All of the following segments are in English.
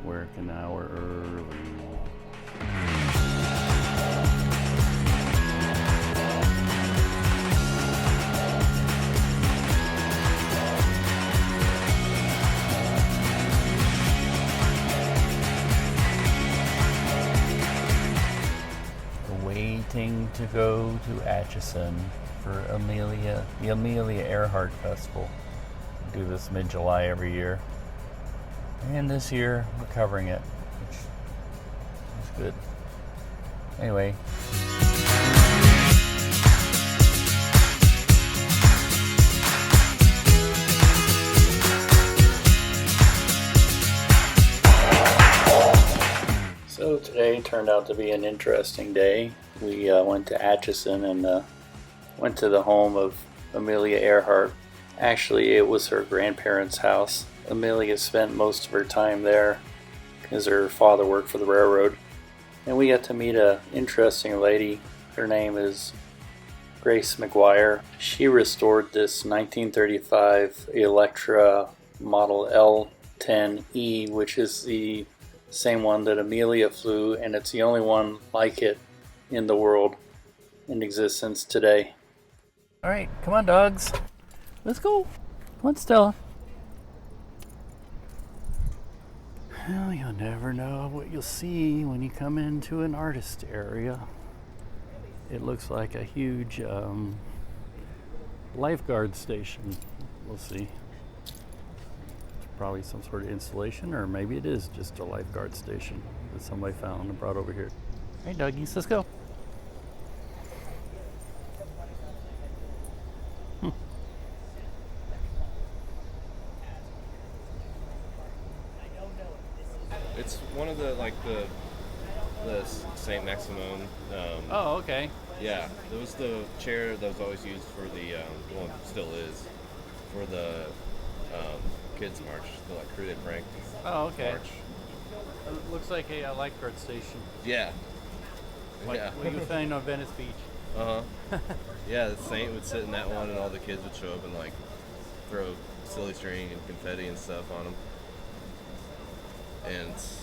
at work an hour early. Waiting to go to Atchison for the Amelia Earhart Festival. We do this mid-July every year. And this year we're covering it, which is good. Anyway. So today turned out to be an interesting day. We went to Atchison and went to the home of Amelia Earhart. Actually, it was her grandparents' house. Amelia spent most of her time there because her father worked for the railroad. And we got to meet an interesting lady. Her name is Grace McGuire. She restored this 1935 Electra Model L10E, which is the same one that Amelia flew, and it's the only one like it in the world in existence today. Alright, come on dogs. Let's go. Come on, Stella. Well, you'll never know what you'll see when you come into an artist area. It looks like a huge lifeguard station. We'll see. Probably some sort of installation, or maybe it is just a lifeguard station that somebody found and brought over here. Hey doggies, let's go. It's one of the Saint Maximum. Oh, okay. Yeah, it was the chair that was always used for the well, still is for the kids march, the Crew de Frank. Oh, okay. March. It looks like a lifeguard station. Yeah. Like Yeah. what you find on Venice Beach. Yeah, the Saint would sit in that one, and all the kids would show up and throw silly string and confetti and stuff on them. And it's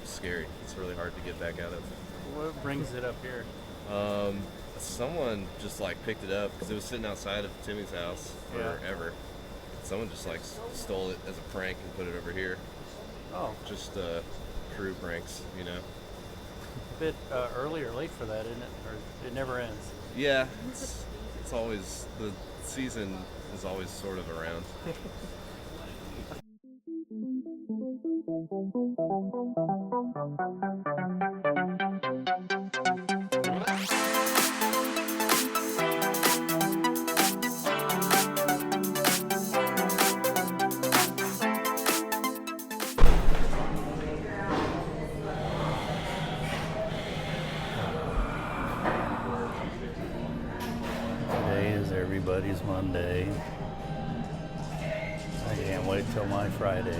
scary. It's really hard to get back out of. What brings it up here? Someone just picked it up because it was sitting outside of Timmy's house forever. Someone just stole it as a prank and put it over here. Oh. Just crew pranks, you know. A bit early or late for that, isn't it? Or it never ends. Yeah, it's always, the season is always sort of around. Today is everybody's Monday. I can't wait till my Friday.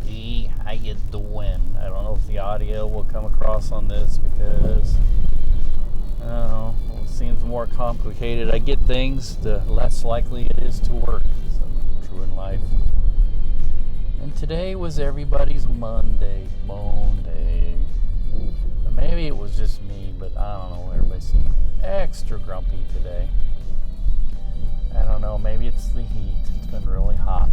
Hey, how you doing? I don't know if the audio will come across on this because I don't know, it seems more complicated I get things, the less likely it is to work. So, true in life. And today was everybody's Moanday. Maybe it was just me, but I don't know. Everybody seemed extra grumpy today. I don't know. Maybe it's the heat. It's been really hot.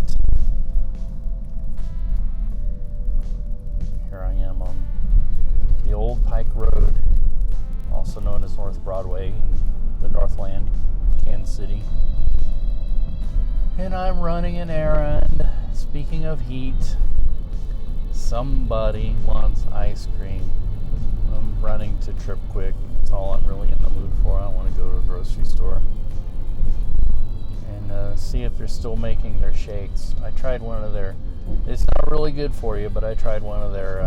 Here I am on the old Pike Road, also known as North Broadway in the Northland, Kansas City. And I'm running an errand. Speaking of heat, somebody wants ice cream. I'm running to Trip Quick. That's all I'm really in the mood for. I want to go to a grocery store and see if they're still making their shakes. I tried one of their, it's not really good for you, but I tried one of their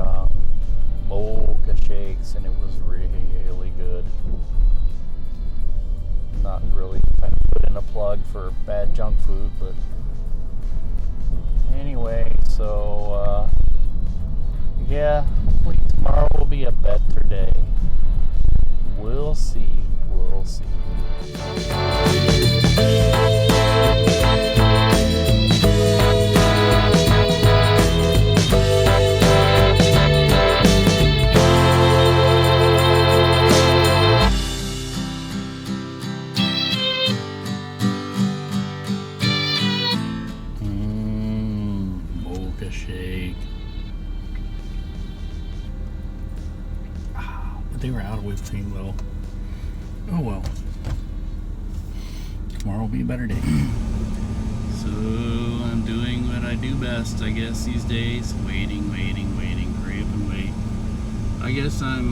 mocha shakes and it was really good. Not really trying to put in a plug for bad junk food, but Anyway, so yeah, hopefully tomorrow will be a better day. We'll see. We'll see. Mocha shake. But they were out of whipped cream though. Oh well. Tomorrow will be a better day. So I'm doing what I do best, I guess, these days. Waiting. Hurry up and wait. I guess I'm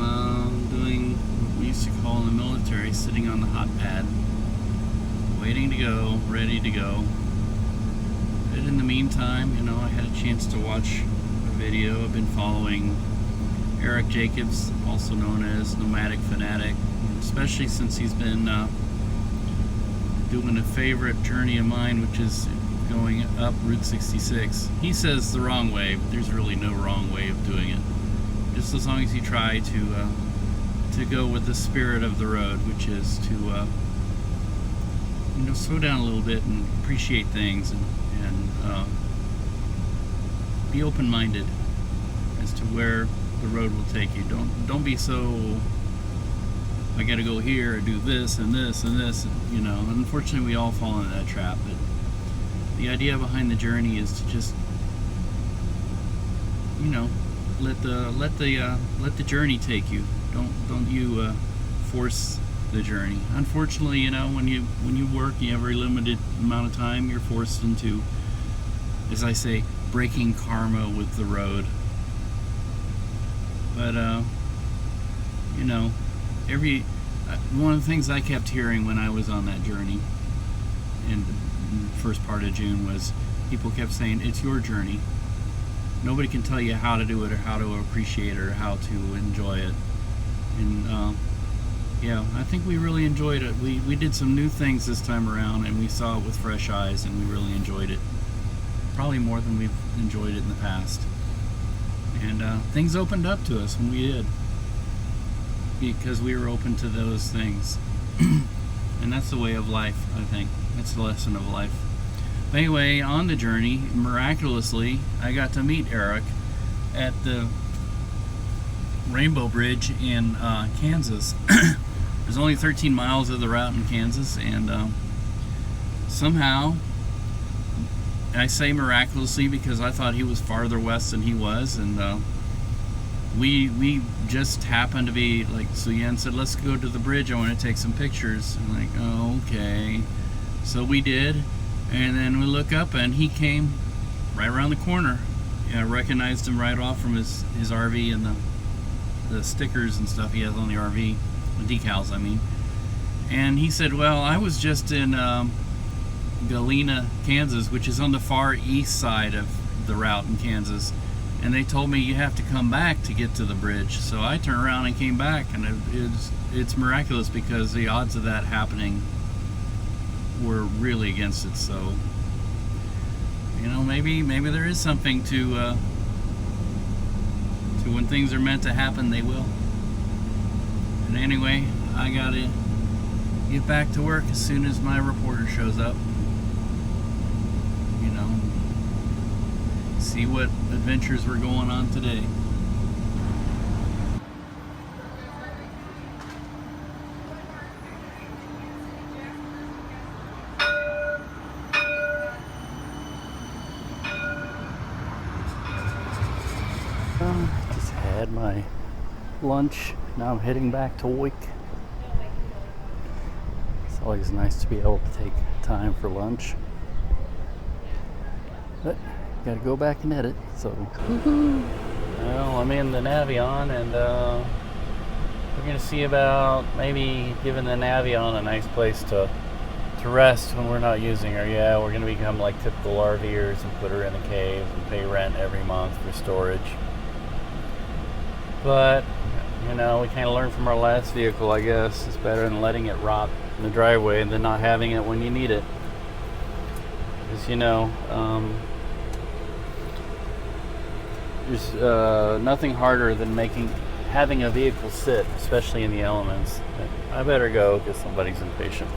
doing what we used to call in the military, sitting on the hot pad. Waiting to go, ready to go. But in the meantime, you know, I had a chance to watch a video. I've been following Eric Jacobs, also known as Nomadic Fanatic, especially since he's been doing a favorite journey of mine, which is going up Route 66. He says the wrong way, but there's really no wrong way of doing it. Just as long as you try to go with the spirit of the road, which is to you know, slow down a little bit and appreciate things and be open-minded as to where the road will take you. Don't be so, I gotta go here or do this and this and this, you know. Unfortunately, we all fall into that trap. But the idea behind the journey is to just, you know, let the journey take you. Don't you force the journey. Unfortunately, you know, when you work, you have a very limited amount of time. You're forced into, as I say, breaking karma with the road. But you know, one of the things I kept hearing when I was on that journey in the first part of June was people kept saying, it's your journey. Nobody can tell you how to do it or how to appreciate it or how to enjoy it. And yeah, I think we really enjoyed it. We did some new things this time around, and we saw it with fresh eyes, and we really enjoyed it. Probably more than we've enjoyed it in the past. And things opened up to us when we did, because we were open to those things. And that's the way of life, I think. That's the lesson of life. But anyway, on the journey, miraculously, I got to meet Eric at the Rainbow Bridge in Kansas. There's only 13 miles of the route in Kansas, and somehow, I say miraculously because I thought he was farther west than he was, and we just happened to be like, so Yen said, let's go to the bridge, I want to take some pictures. I'm like, oh, okay. So we did, and then we look up and he came right around the corner. Yeah, I recognized him right off from his RV and the stickers and stuff he has on the RV, the decals, I mean. And he said, well, I was just in Galena, Kansas, which is on the far east side of the route in Kansas, and they told me you have to come back to get to the bridge. So I turned around and came back, and it's miraculous because the odds of that happening were really against it. So, you know, maybe there is something to when things are meant to happen, they will. And anyway, I gotta get back to work as soon as my reporter shows up. You know, see what adventures we're going on today. Just had my lunch. Now I'm heading back to work. It's always nice to be able to take time for lunch. But gotta go back and edit, so. Well, I'm in the Navion, and we're gonna see about maybe giving the Navion a nice place to rest when we're not using her. Yeah, we're gonna become like typical RVers and put her in a cave and pay rent every month for storage. But, you know, we kind of learned from our last vehicle, I guess. It's better than letting it rot in the driveway than not having it when you need it. Because, you know, There's nothing harder than having a vehicle sit, especially in the elements. I better go because somebody's impatient.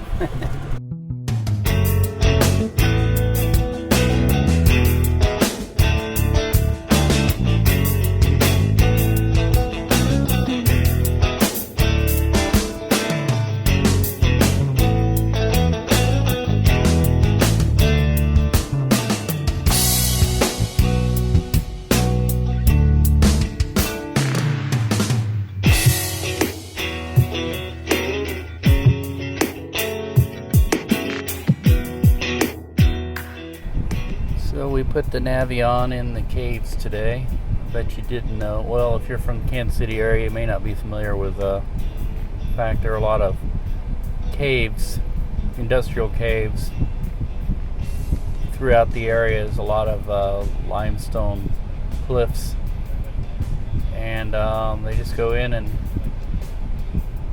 So we put the Navion in the caves today. I bet you didn't know. Well, if you're from the Kansas City area, you may not be familiar with the fact there are a lot of caves, industrial caves throughout the area. There's a lot of limestone cliffs, and they just go in and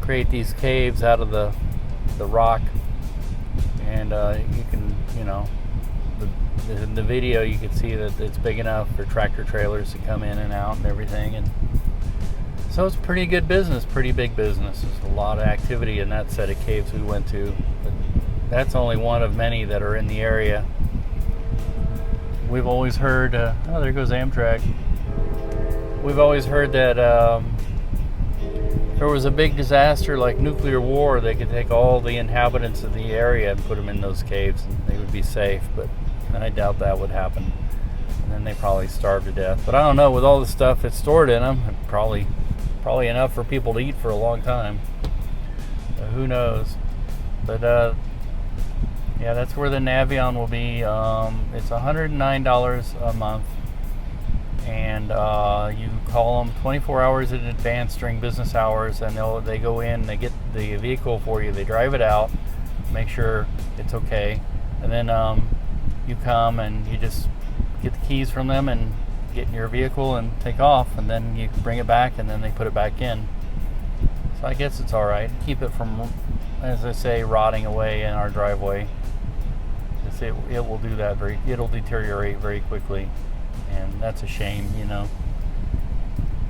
create these caves out of the rock, and you can, in the video you can see that it's big enough for tractor trailers to come in and out and everything, and so it's pretty good business, pretty big business. There's a lot of activity in that set of caves we went to, but that's only one of many that are in the area. We've always heard, oh, there goes Amtrak. We've always heard that if there was a big disaster like nuclear war, they could take all the inhabitants of the area and put them in those caves and they would be safe, but I doubt that would happen. And then they probably starve to death. But I don't know, with all the stuff that's stored in them, probably enough for people to eat for a long time. Who knows? But yeah, that's where the Navion will be. It's $109 a month, and you call them 24 hours in advance during business hours, and they go in, they get the vehicle for you, they drive it out, make sure it's okay, and then you come and you just get the keys from them and get in your vehicle and take off, and then you bring it back and then they put it back in. So I guess it's all right. Keep it from, as I say, rotting away in our driveway. It will do that it'll deteriorate very quickly, and that's a shame,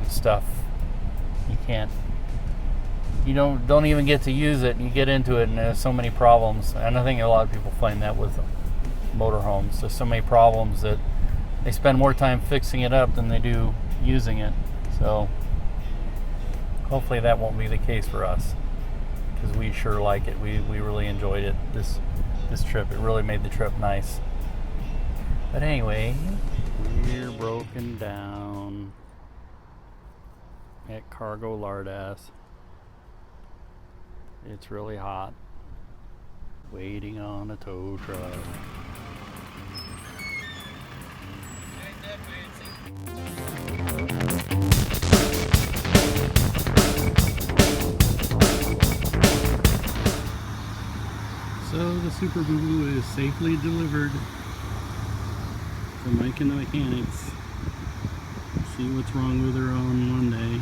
stuff. You don't even get to use it, and you get into it and there's so many problems. And I think a lot of people find that with motorhomes. There's so many problems that they spend more time fixing it up than they do using it. So hopefully that won't be the case for us, because we sure like it. We really enjoyed it this trip. It really made the trip nice. But anyway, we're broken down at Cargo Lardass. It's really hot, waiting on a tow truck. So the Super Boo Boo is safely delivered to Mike and the mechanics. See what's wrong with her on Monday.